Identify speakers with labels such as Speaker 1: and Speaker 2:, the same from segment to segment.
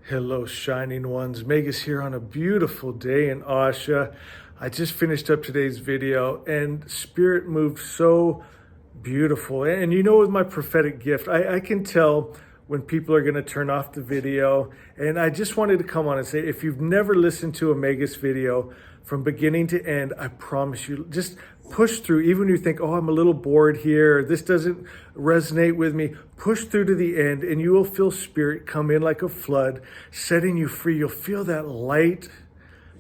Speaker 1: Hello, shining ones. Megas here on a beautiful day in Asha. I just finished up today's video and Spirit moved so beautiful. And you know, with my prophetic gift, I can tell when people are going to turn off the video. And I just wanted to come on and say, if you've never listened to a Megas video from beginning to end, I promise you, just push through. Even when you think, oh, I'm a little bored here, this doesn't resonate with me, push through to the end and you will feel Spirit come in like a flood, setting you free. You'll feel that light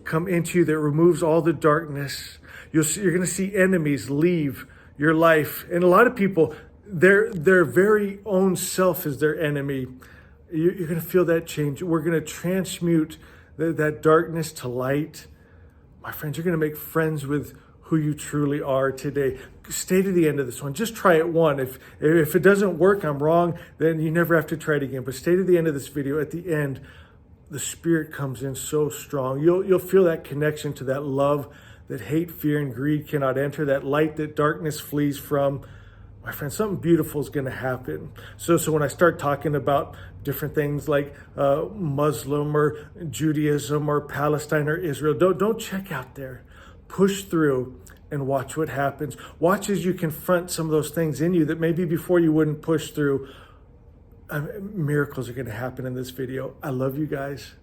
Speaker 1: come into you that removes all the darkness. You're going to see enemies leave your life. And a lot of people, their very own self is their enemy. You're going to feel that change. We're going to transmute that darkness to light. My friends, you're going to make friends with who you truly are today. Stay to the end of this one. Just try it one. If it doesn't work, I'm wrong, then you never have to try it again. But stay to the end of this video. At the end, the Spirit comes in so strong. You'll feel that connection to that love that hate, fear, and greed cannot enter, that light that darkness flees from. My friend, something beautiful is going to happen. So when I start talking about different things like Muslim or Judaism or Palestine or Israel, don't check out there. Push through and watch what happens. Watch as you confront some of those things in you that maybe before you wouldn't push through. Miracles are going to happen in this video. I love you guys.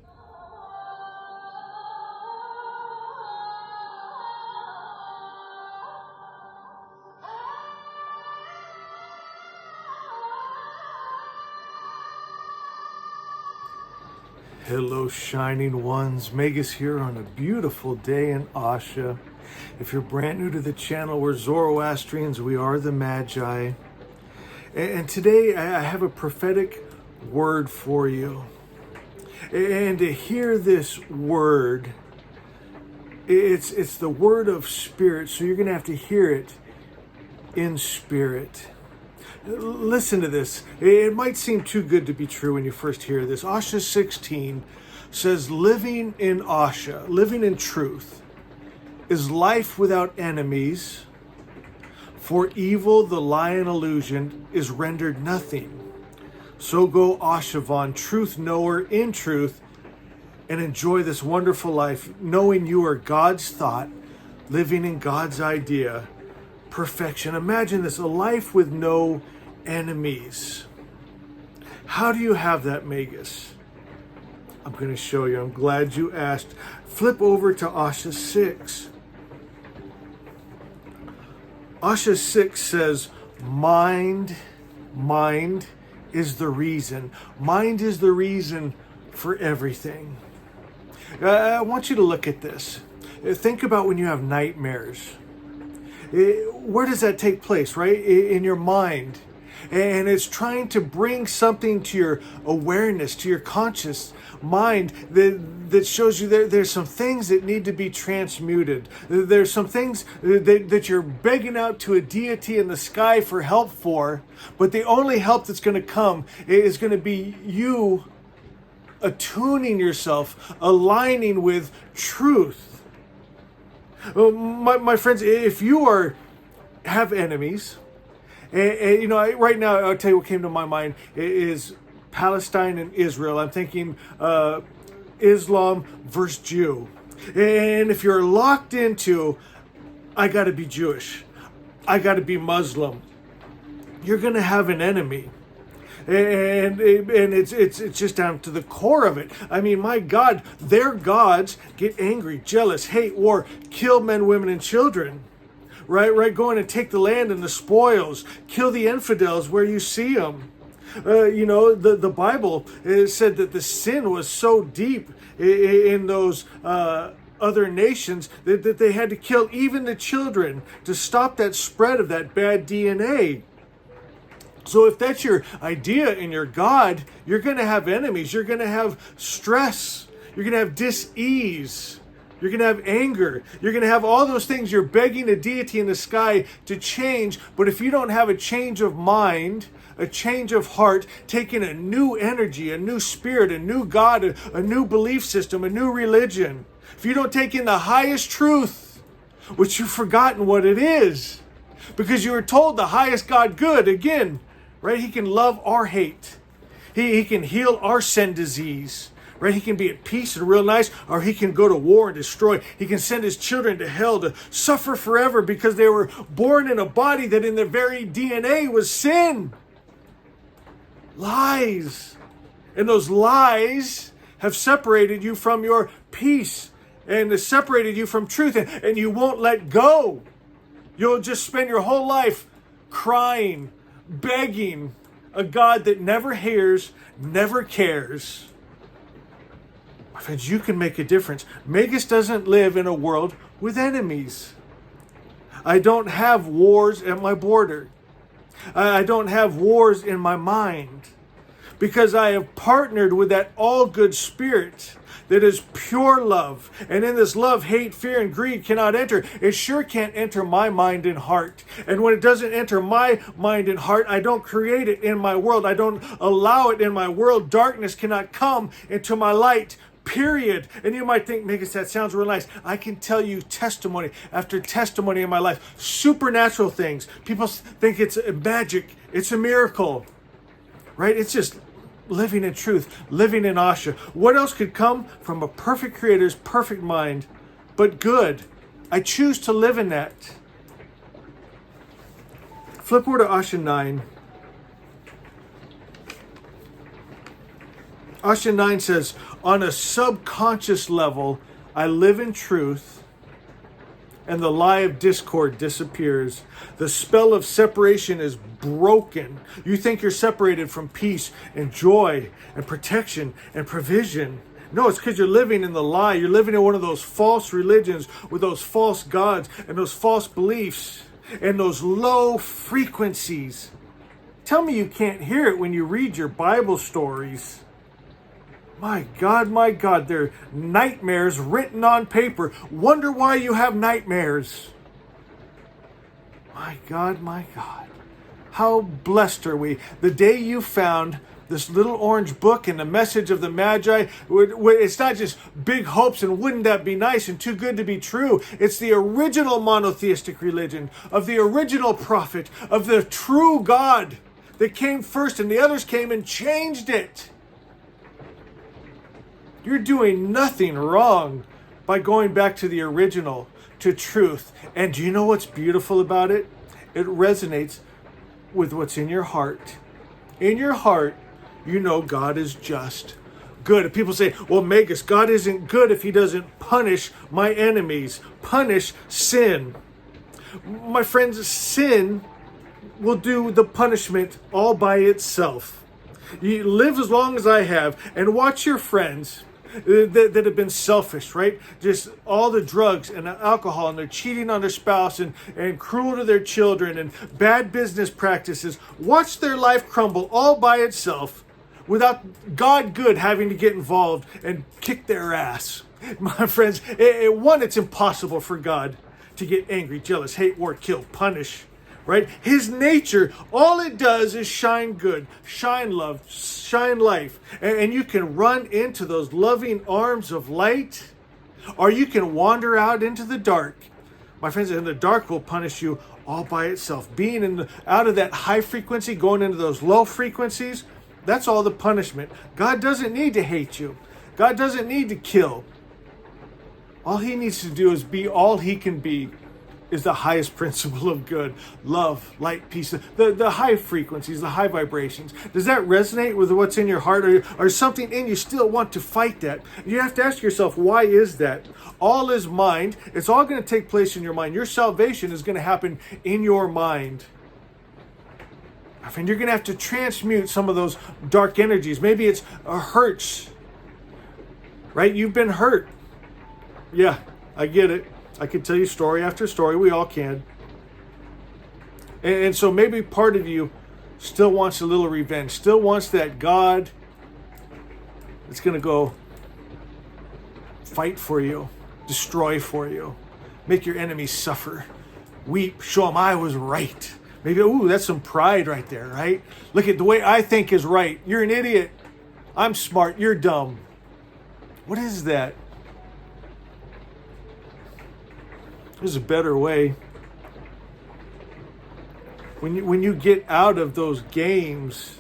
Speaker 1: Hello, shining ones. Megas here on a beautiful day in Asha. If you're brand new to the channel, we're Zoroastrians. We are the Magi. And today I have a prophetic word for you. And to hear this word, it's the word of Spirit. So you're going to have to hear it in spirit. Listen to this. It might seem too good to be true when you first hear this. Asha 16 says, living in Asha, living in truth, is life without enemies. For evil, the lion illusion is rendered nothing. So go Ashavan, truth knower in truth, and enjoy this wonderful life, knowing you are God's thought, living in God's idea, perfection. Imagine this, a life with no enemies. How do you have that, Megas? I'm going to show you. I'm glad you asked. Flip over to Asha 6. Asha 6 says, mind is the reason. Mind is the reason for everything. I want you to look at this. Think about when you have nightmares. Where does that take place, right? In your mind. And it's trying to bring something to your awareness, to your conscious mind that shows you there's some things that need to be transmuted. There's some things that you're begging out to a deity in the sky for help for, but the only help that's going to come is going to be you attuning yourself, aligning with truth. My friends, if you have enemies, and you know, right now, I'll tell you what came to my mind is Palestine and Israel. I'm thinking Islam versus Jew. And if you're locked into, I got to be Jewish, I got to be Muslim, you're going to have an enemy. And it's just down to the core of it. I mean, my God, their gods get angry, jealous, hate, war, kill men, women, and children. Right, go in and take the land and the spoils, kill the infidels where you see them. You know, the Bible said that the sin was so deep in those other nations that they had to kill even the children to stop that spread of that bad DNA. So if that's your idea in your God, you're going to have enemies. You're going to have stress. You're going to have dis-ease. You're going to have anger. You're going to have all those things you're begging a deity in the sky to change. But if you don't have a change of mind, a change of heart, taking a new energy, a new spirit, a new God, a new belief system, a new religion, if you don't take in the highest truth, which you've forgotten what it is, because you were told the highest God good, again, right? He can love or hate. He can heal or send disease. right? He can be at peace and real nice, or he can go to war and destroy. He can send his children to hell to suffer forever because they were born in a body that in their very DNA was sin. Lies. And those lies have separated you from your peace and has separated you from truth, and you won't let go. You'll just spend your whole life crying, begging a God that never hears, never cares. My friends, you can make a difference. Magus doesn't live in a world with enemies. I don't have wars at my border. I don't have wars in my mind, because I have partnered with that all good spirit that is pure love. And in this love, hate, fear, and greed cannot enter. It sure can't enter my mind and heart. And when it doesn't enter my mind and heart, I don't create it in my world. I don't allow it in my world. Darkness cannot come into my light. Period. And you might think, Magus, that sounds real nice. I can tell you testimony after testimony in my life. Supernatural things. People think it's magic. It's a miracle. Right? It's just living in truth, living in Asha. What else could come from a perfect creator's perfect mind but good? I choose to live in that. Flip over to Asha 9. Asha 9 says, on a subconscious level, I live in truth, and the lie of discord disappears. The spell of separation is broken. You think you're separated from peace and joy and protection and provision. No, it's because you're living in the lie. You're living in one of those false religions with those false gods and those false beliefs and those low frequencies. Tell me you can't hear it when you read your Bible stories. My God, they're nightmares written on paper. Wonder why you have nightmares. My God. How blessed are we. The day you found this little orange book and the message of the Magi, it's not just big hopes and wouldn't that be nice and too good to be true. It's the original monotheistic religion of the original prophet, of the true God that came first, and the others came and changed it. You're doing nothing wrong by going back to the original, to truth. And do you know what's beautiful about it? It resonates with what's in your heart. In your heart, you know God is just. Good. If people say, well, Magus, God isn't good if he doesn't punish my enemies, punish sin. My friends, sin will do the punishment all by itself. You live as long as I have and watch your friends that have been selfish, right? Just all the drugs and the alcohol, and they're cheating on their spouse and cruel to their children and bad business practices. Watch their life crumble all by itself without God good having to get involved and kick their ass. My friends, it's impossible for God to get angry, jealous, hate, war, kill, punish. Right? His nature, all it does is shine good, shine love, shine life. And you can run into those loving arms of light, or you can wander out into the dark. My friends, and the dark will punish you all by itself. Being out of that high frequency, going into those low frequencies, that's all the punishment. God doesn't need to hate you. God doesn't need to kill. All he needs to do is be all he can be. Is the highest principle of good. Love, light, peace, the high frequencies, the high vibrations. Does that resonate with what's in your heart, or something in you still want to fight that? You have to ask yourself, why is that? All is mind. It's all going to take place in your mind. Your salvation is going to happen in your mind. I mean, you're going to have to transmute some of those dark energies. Maybe it's hurts, right? You've been hurt. Yeah, I get it. I could tell you story after story. We all can. And so maybe part of you still wants a little revenge. Still wants that God that's going to go fight for you, destroy for you, make your enemies suffer, weep, show them I was right. Maybe, that's some pride right there, right? Look at the way I think is right. You're an idiot. I'm smart. You're dumb. What is that? There's a better way. When you get out of those games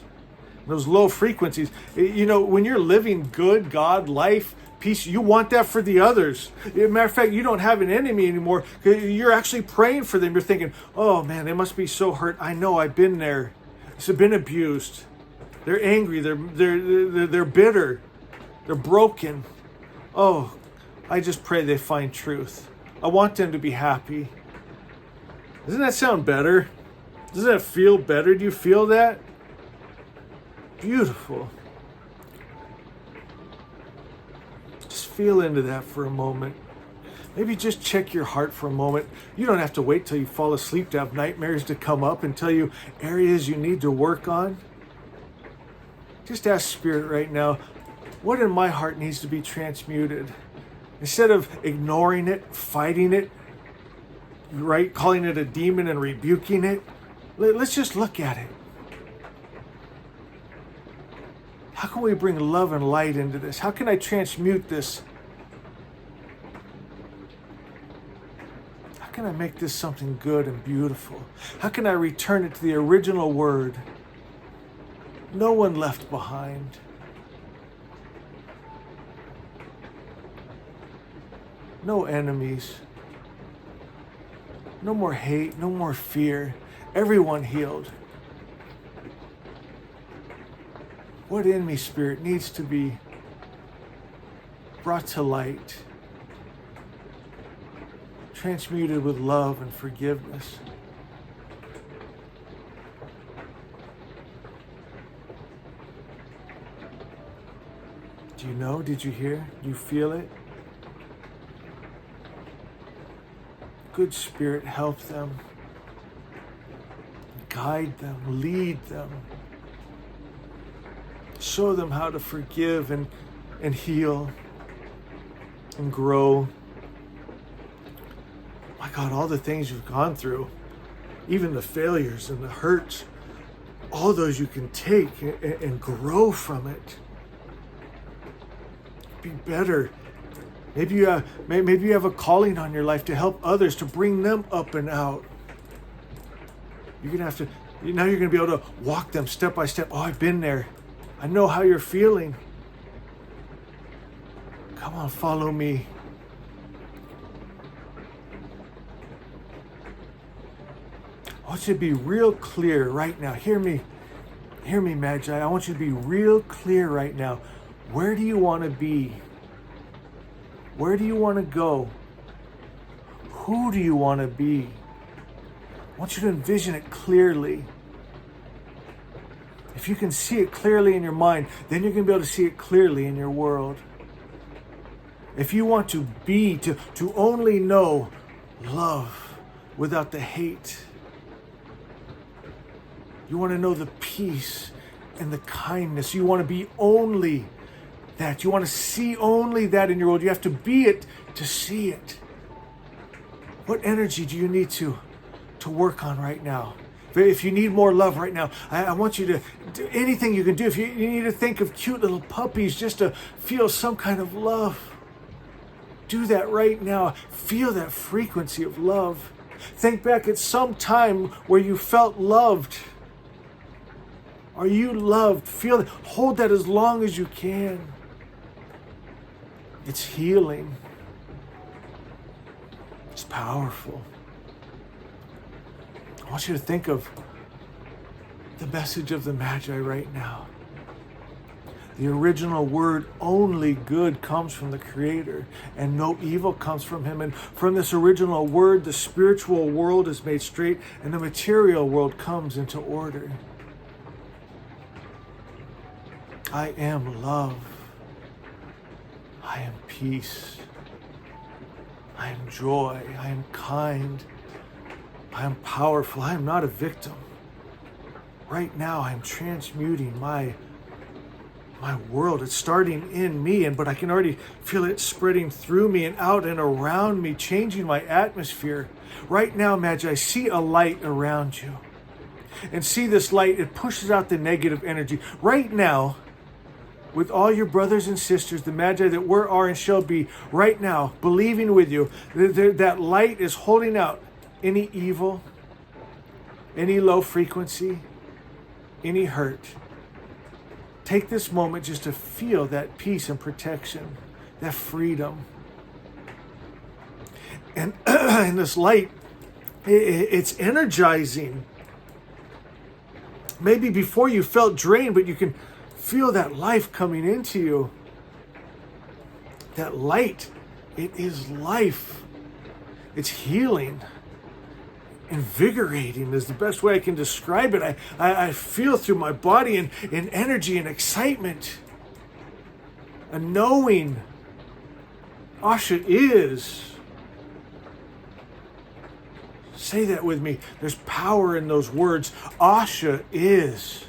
Speaker 1: those low frequencies. You know, when you're living good, God, life, peace, you want that for the others. As a matter of fact, you don't have an enemy anymore. You're actually praying for them. You're thinking, oh man, they must be so hurt. I know, I've been there. I've been abused. They're angry. They're bitter. They're broken. Oh, I just pray they find truth. I want them to be happy. Doesn't that sound better? Doesn't that feel better? Do you feel that? Beautiful. Just feel into that for a moment. Maybe just check your heart for a moment. You don't have to wait till you fall asleep to have nightmares to come up and tell you areas you need to work on. Just ask Spirit right now, what in my heart needs to be transmuted? Instead of ignoring it, fighting it, right, calling it a demon and rebuking it, let's just look at it. How can we bring love and light into this? How can I transmute this? How can I make this something good and beautiful? How can I return it to the original word? No one left behind. No enemies. No more hate, no more fear. Everyone healed. What in me, Spirit, needs to be brought to light, transmuted with love and forgiveness. Do you know? Did you hear? Do you feel it? Good Spirit, help them. Guide them, lead them. Show them how to forgive and heal and grow. My God, all the things you've gone through, even the failures and the hurts, all those you can take and grow from it. Be better. Maybe you have a calling on your life to help others, to bring them up and out. You're going to be able to walk them step by step. Oh, I've been there. I know how you're feeling. Come on, follow me. I want you to be real clear right now. Hear me, Magi. I want you to be real clear right now. Where do you want to be? Where do you want to go? Who do you want to be? I want you to envision it clearly. If you can see it clearly in your mind, then you're going to be able to see it clearly in your world. If you want to be, to only know love without the hate, you want to know the peace and the kindness, you want to be only that. You want to see only that in your world. You have to be it to see it. What energy do you need to work on right now? If you need more love right now, I want you to do anything you can do. If you need to think of cute little puppies just to feel some kind of love, do that right now. Feel that frequency of love. Think back at some time where you felt loved. Are you loved? Feel that. Hold that as long as you can. It's healing. It's powerful. I want you to think of the message of the Magi right now. The original word, only good comes from the Creator, and no evil comes from Him. And from this original word, the spiritual world is made straight, and the material world comes into order. I am love. I am peace. I am joy. I am kind. I am powerful. I am not a victim. Right now, I am transmuting my world. It's starting in me, but I can already feel it spreading through me and out and around me, changing my atmosphere. Right now, Magi, see a light around you. And see this light, it pushes out the negative energy. Right now, with all your brothers and sisters, the Magi that were, are, and shall be, right now, believing with you, that light is holding out any evil, any low frequency, any hurt. take this moment just to feel that peace and protection, that freedom. And in this light, it's energizing. Maybe before you felt drained, but you can feel that life coming into you. That light, it is life. It's healing. Invigorating is the best way I can describe it. I feel through my body in energy and excitement. A knowing. Asha is. Say that with me. There's power in those words. Asha is.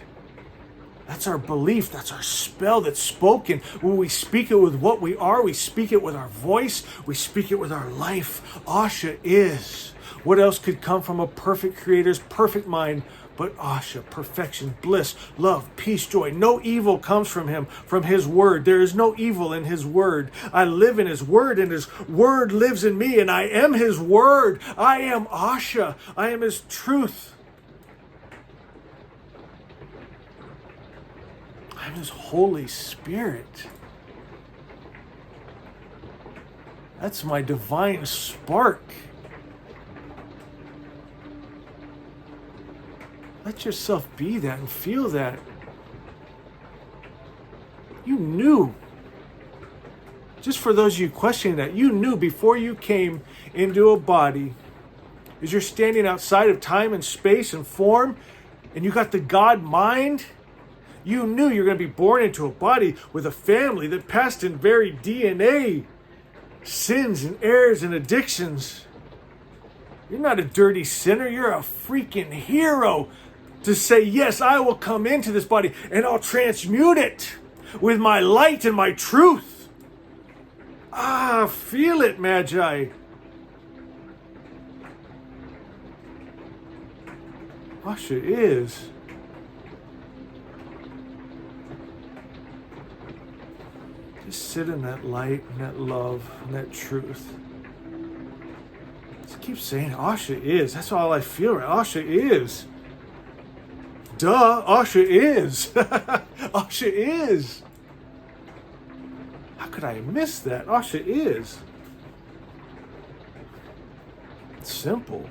Speaker 1: That's our belief. That's our spell that's spoken. When we speak it with what we are, we speak it with our voice, we speak it with our life. Asha is. What else could come from a perfect creator's perfect mind but Asha, perfection, bliss, love, peace, joy. No evil comes from him, from his word. There is no evil in his word. I live in his word, and his word lives in me, and I am his word. I am Asha. I am his truth. I'm his Holy Spirit. That's my divine spark. Let yourself be that and feel that. You knew. Just for those of you questioning that, you knew before you came into a body, as you're standing outside of time and space and form, and you got the God mind, you knew you're going to be born into a body with a family that passed in very DNA, sins and errors and addictions. You're not a dirty sinner. You're a freaking hero to say, yes, I will come into this body and I'll transmute it with my light and my truth. Ah, feel it, Magi. Asha is. Just sit in that light and that love and that truth. Just keep saying, Asha is. That's all I feel right. Asha is. Duh, Asha is. Asha is. How could I miss that? Asha is. It's simple.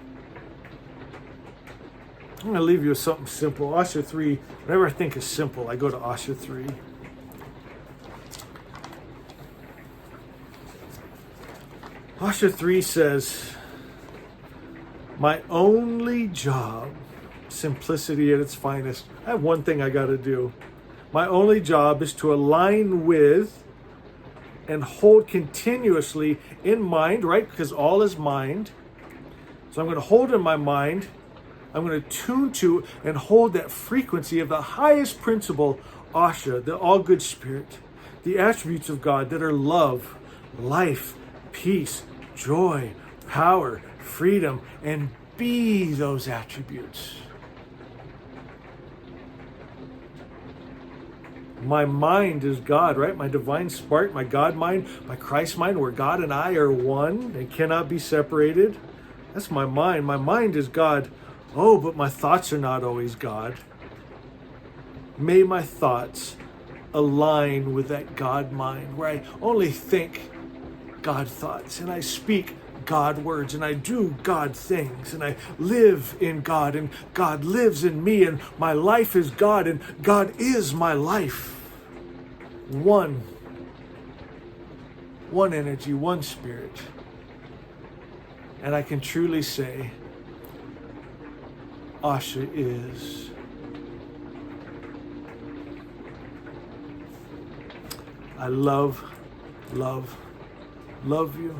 Speaker 1: I'm going to leave you with something simple. Asha 3, whatever I think is simple, I go to Asha 3. Asha 3 says, my only job, simplicity at its finest. I have one thing I got to do. My only job is to align with and hold continuously in mind, right? Because all is mind. So I'm going to hold in my mind. I'm going to tune to and hold that frequency of the highest principle, Asha, the all good spirit, the attributes of God that are love, life, peace, joy, power, freedom, and be those attributes. My mind is God, right? My divine spark, my God mind, my Christ mind, where God and I are one and cannot be separated. That's my mind. My mind is God. Oh, but my thoughts are not always God. May my thoughts align with that God mind, where I only think God thoughts and I speak God words and I do God things and I live in God and God lives in me and my life is God and God is my life. One energy, one spirit. And I can truly say, Asha is. I love you.